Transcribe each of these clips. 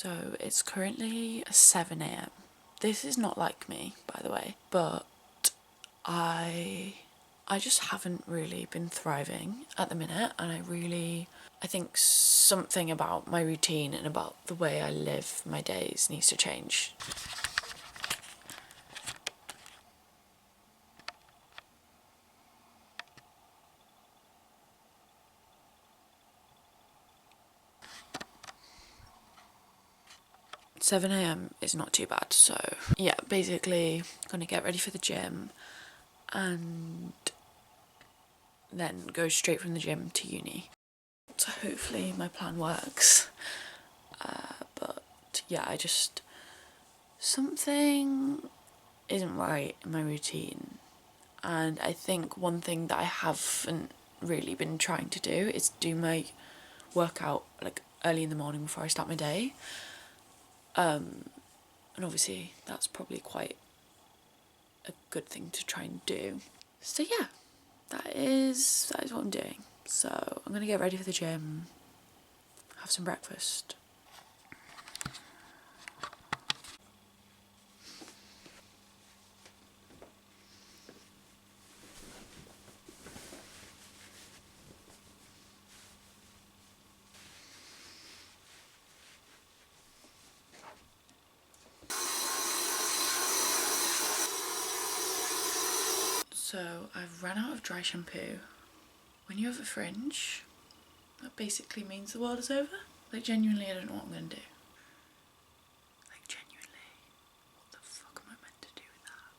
So it's currently 7 a.m. This is not like me, by the way, but I just haven't really been thriving at the minute, and I think something about my routine and about the way I live my days needs to change. 7 a.m. is not too bad, so yeah, basically gonna get ready for the gym and then go straight from the gym to uni. So hopefully my plan works. But yeah, something isn't right in my routine. And I think one thing that I haven't really been trying to do is do my workout like early in the morning before I start my day. And obviously that's probably quite a good thing to try and do. So yeah, that is what I'm doing. So I'm gonna get ready for the gym, have some breakfast. So I've run out of dry shampoo. When you have a fringe, that basically means the world is over. Like genuinely, I don't know what I'm gonna do. Like genuinely, what the fuck am I meant to do with that?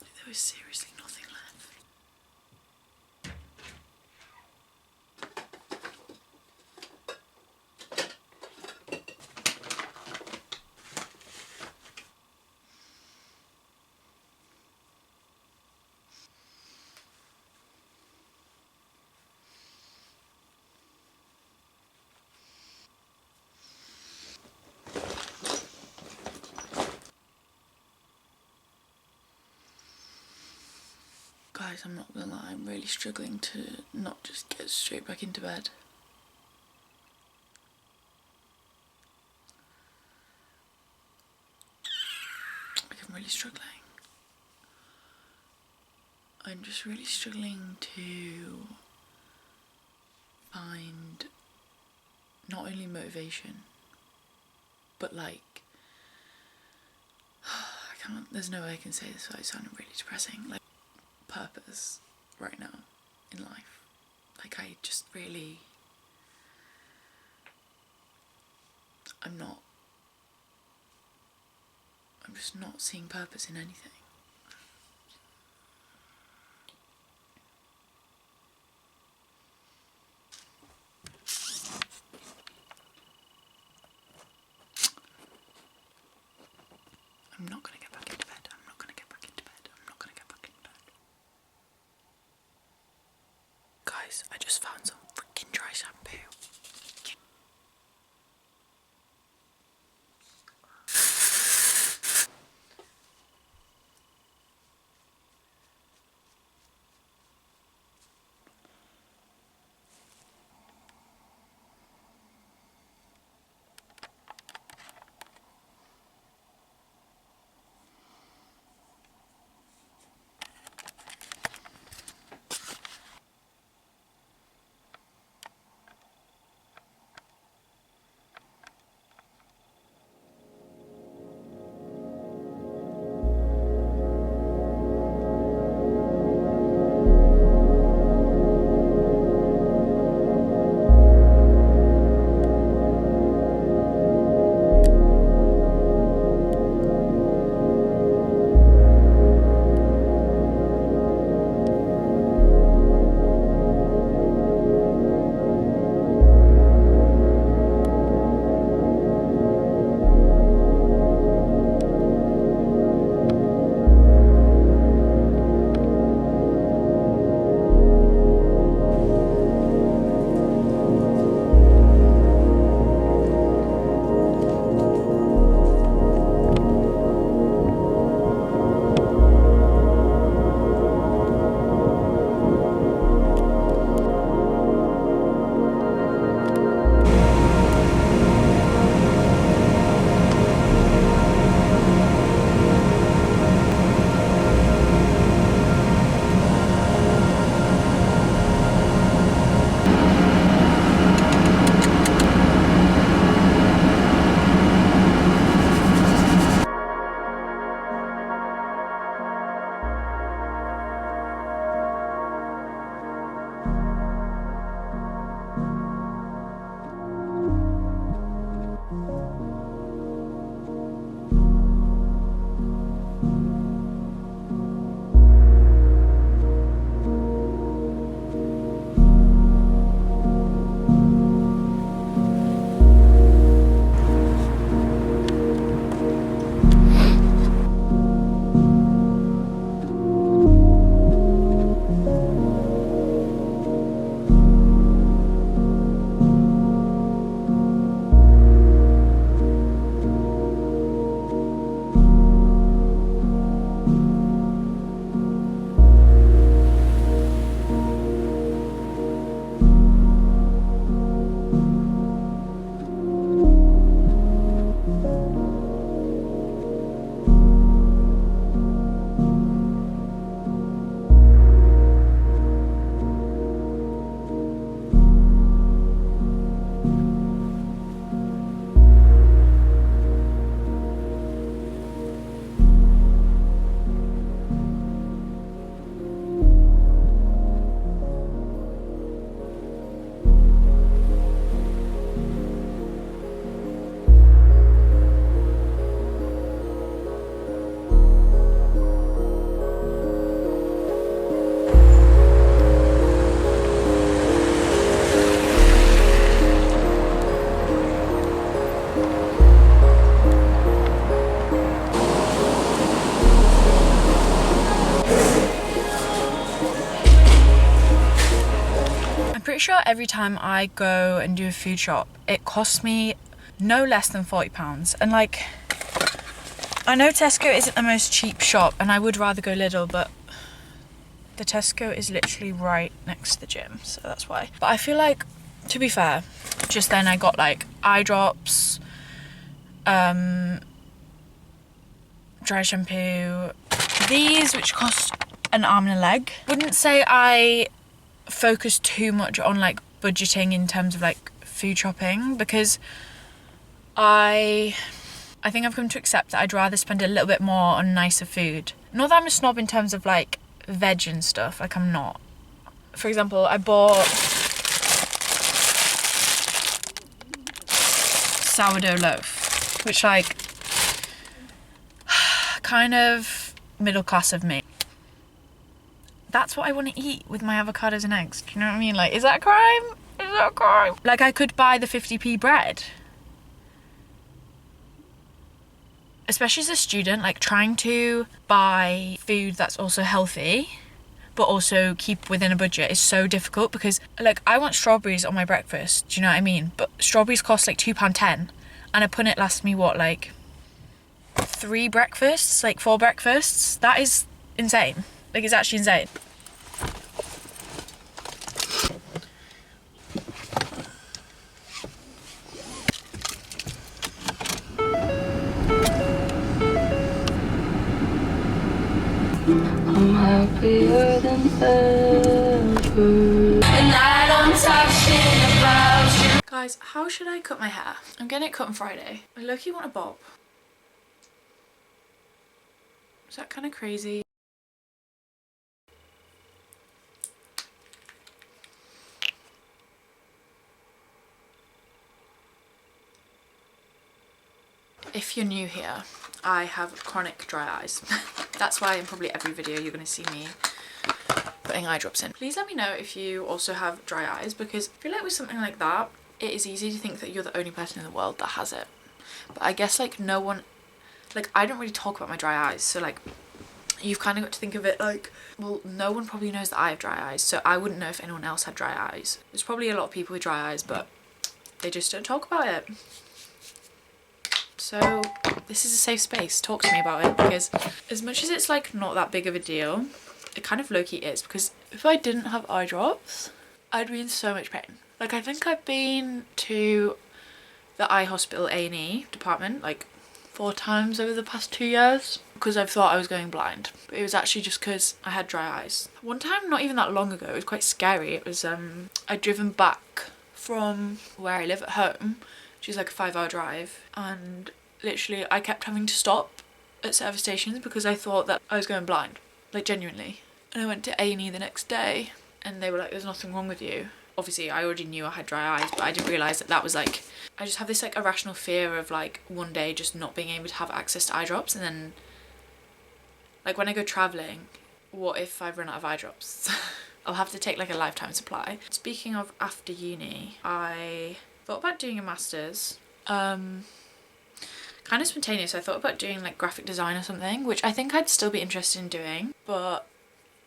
Like there was seriously nothing left. Guys, I'm not gonna lie, I'm really struggling to not just get straight back into bed. Like I'm really struggling. I'm just really struggling to find not only motivation, but like, there's no way I can say this without sounding really depressing, like purpose right now in life. Like I just really, I'm just not seeing purpose in anything. I'm not gonna get back into bed. I'm not gonna get back into bed. I'm not gonna get back into bed. Guys, I just found some freaking dry shampoo. that every time I go and do a food shop, it costs me no less than £40. And like, I know Tesco isn't the most cheap shop and I would rather go Lidl, but the Tesco is literally right next to the gym, so that's why. But I feel like, to be fair, just then I got like eye drops, dry shampoo, these which cost an arm and a leg. Wouldn't say I focus too much on like budgeting in terms of like food shopping, because I think I've come to accept that I'd rather spend a little bit more on nicer food. Not that I'm a snob in terms of like veg and stuff, like I'm not. For example, I bought sourdough loaf, which like kind of middle class of me. That's what I want to eat with my avocados and eggs. Do you know what I mean? Like, is that a crime? Is that a crime? Like, I could buy the 50p bread. Especially as a student, like trying to buy food that's also healthy but also keep within a budget is so difficult, because like I want strawberries on my breakfast, do you know what I mean? But strawberries cost like £2.10 and a punnet lasts me what, like 3 breakfasts, like 4 breakfasts? That is insane. Like, it's actually insane. I'm happier than ever. And I don't talk shit about you. Guys, how should I cut my hair? I'm getting it cut on Friday. I low-key want a bob. Is that kind of crazy? If you're new here, I have chronic dry eyes. That's why in probably every video you're going to see me putting eye drops in. Please let me know if you also have dry eyes, because I feel like with something like that, it is easy to think that you're the only person in the world that has it. But I guess like no one, like I don't really talk about my dry eyes, so like you've kind of got to think of it like, well, no one probably knows that I have dry eyes, so I wouldn't know if anyone else had dry eyes. There's probably a lot of people with dry eyes, but they just don't talk about it. So this is a safe space. Talk to me about it, because as much as it's like not that big of a deal, it kind of low-key is, because if I didn't have eye drops, I'd be in so much pain. Like, I think I've been to the eye hospital A&E department like 4 times over the past 2 years because I've thought I was going blind, but it was actually just because I had dry eyes. One time, not even that long ago, it was quite scary. It was I'd driven back from where I live at home, which is like a 5-hour drive, and literally I kept having to stop at service stations because I thought that I was going blind, like genuinely. And I went to A&E the next day and they were like, there's nothing wrong with you. Obviously I already knew I had dry eyes, but I didn't realise that that was like, I just have this like irrational fear of like one day just not being able to have access to eye drops, and then like when I go travelling, what if I run out of eye drops? I'll have to take like a lifetime supply. Speaking of after uni, I thought about doing a master's. Kind of spontaneous. I thought about doing like graphic design or something, which I think I'd still be interested in doing, but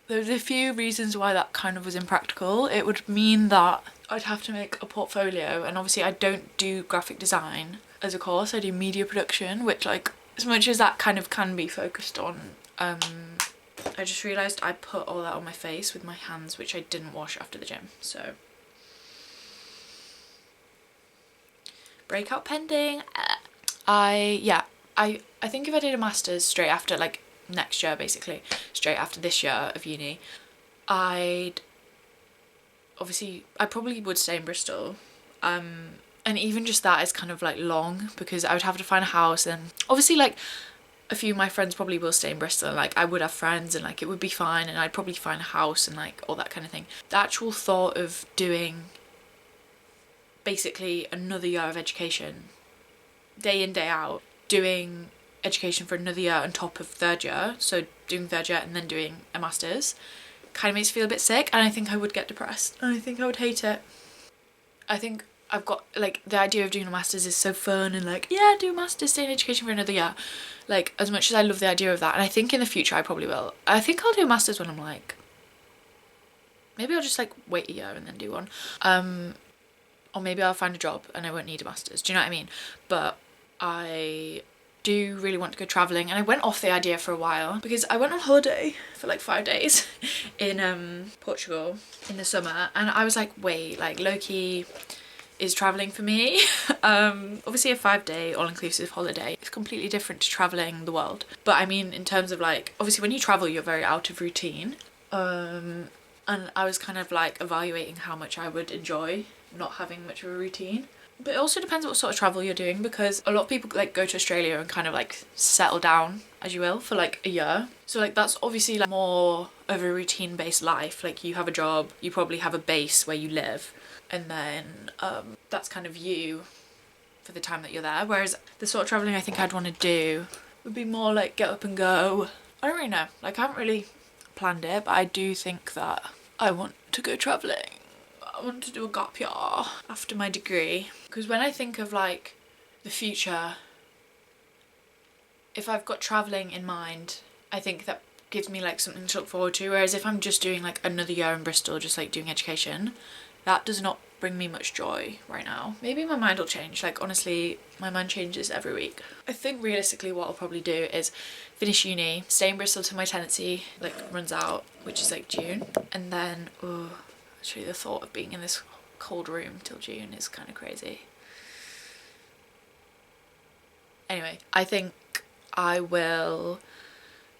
there's a few reasons why that kind of was impractical. It would mean that I'd have to make a portfolio, and obviously I don't do graphic design as a course, I do media production, which like as much as that kind of can be focused on, I just realised I put all that on my face with my hands, which I didn't wash after the gym, so breakout pending. I think if I did a master's straight after, like next year basically, straight after this year of uni, I probably would stay in Bristol, and even just that is kind of like long, because I would have to find a house, and obviously like a few of my friends probably will stay in Bristol, and like I would have friends and like it would be fine, and I'd probably find a house and like all that kind of thing. The actual thought of doing basically another year of education, day in day out, doing education for another year on top of 3rd year, so doing 3rd year and then doing a master's, kind of makes me feel a bit sick, and I think I would get depressed and I think I would hate it. I think I've got like the idea of doing a master's is so fun, and like, yeah, do a master's, stay in education for another year, like as much as I love the idea of that, and I think in the future I probably will. I think I'll do a master's when I'm like maybe I'll just like wait a year and then do one. Or maybe I'll find a job and I won't need a master's. Do you know what I mean? But I do really want to go traveling, and I went off the idea for a while because I went on holiday for like 5 days in Portugal in the summer, and I was like, wait, like low-key is traveling for me. Obviously a 5-day all-inclusive holiday is completely different to traveling the world, but I mean in terms of like, obviously when you travel you're very out of routine, and I was kind of like evaluating how much I would enjoy not having much of a routine. But it also depends what sort of travel you're doing, because a lot of people like go to Australia and kind of like settle down, as you will, for like a year. So like that's obviously like more of a routine based life. Like you have a job, you probably have a base where you live, and then that's kind of you for the time that you're there. Whereas the sort of traveling I think I'd want to do would be more like get up and go. I don't really know, like I haven't really planned it, but I do think that I want to go traveling. I want to do a gap year after my degree, because when I think of like the future, if I've got travelling in mind, I think that gives me like something to look forward to. Whereas if I'm just doing like another year in Bristol, just like doing education, that does not bring me much joy right now. Maybe my mind will change. Like honestly, my mind changes every week. I think realistically what I'll probably do is finish uni, stay in Bristol till my tenancy like runs out, which is like June, and then actually the thought of being in this cold room till June is kind of crazy. Anyway, I think I will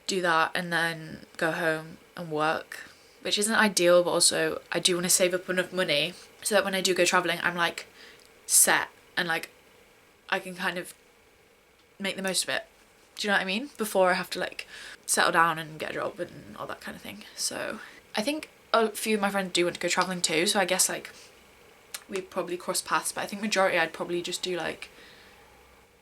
do that and then go home and work, which isn't ideal, but also I do want to save up enough money so that when I do go travelling I'm like set and like I can kind of make the most of it. Do you know what I mean? Before I have to like settle down and get a job and all that kind of thing. So I think a few of my friends do want to go travelling too, so I guess like we probably cross paths, but I think majority I'd probably just do like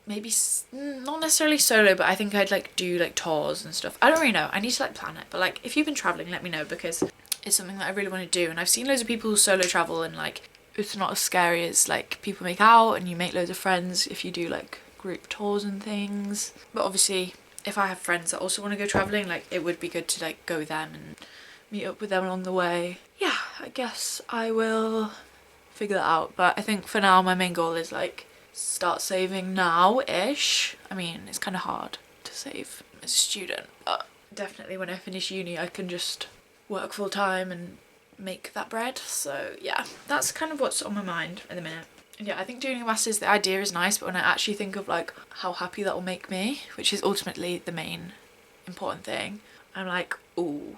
maybe not necessarily solo, but I think I'd like do like tours and stuff. I don't really know, I need to like plan it, but like if you've been travelling let me know, because it's something that I really want to do. And I've seen loads of people solo travel and like it's not as scary as like people make out, and you make loads of friends if you do like group tours and things. But obviously if I have friends that also want to go travelling, like it would be good to like go with them and meet up with them along the way. Yeah, I guess I will figure that out, but I think for now my main goal is like start saving now-ish. I mean it's kind of hard to save as a student, but definitely when I finish uni I can just work full time and make that bread. So yeah, that's kind of what's on my mind at the minute. And yeah, I think doing a master's, the idea is nice, but when I actually think of like how happy that will make me, which is ultimately the main important thing, I'm like, ooh,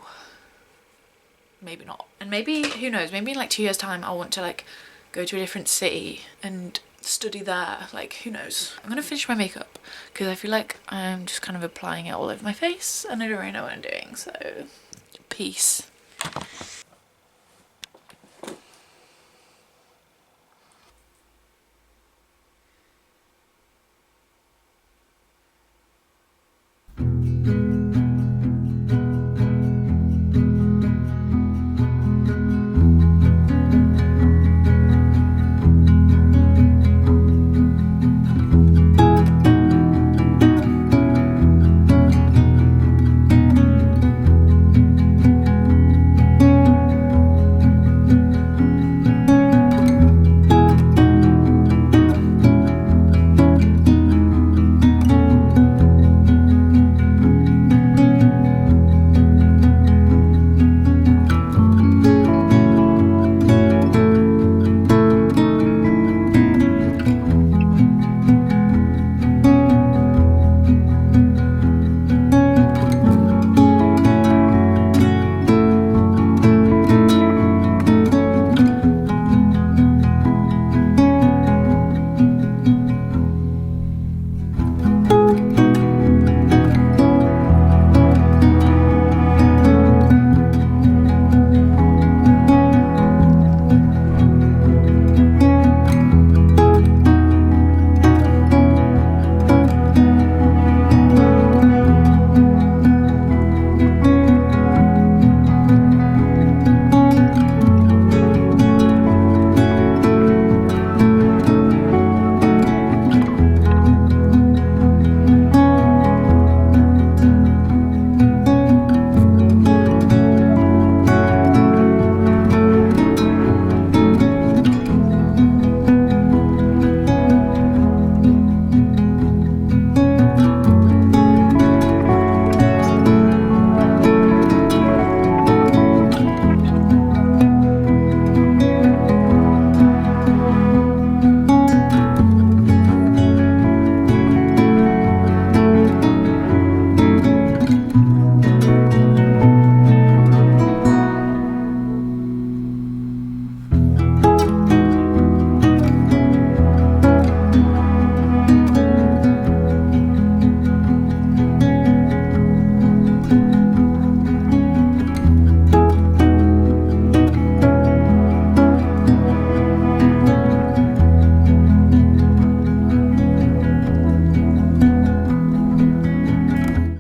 maybe not. And maybe, who knows, maybe in like 2 years time I'll want to like go to a different city and study there, like who knows. I'm gonna finish my makeup because I feel like I'm just kind of applying it all over my face and I don't really know what I'm doing, so peace.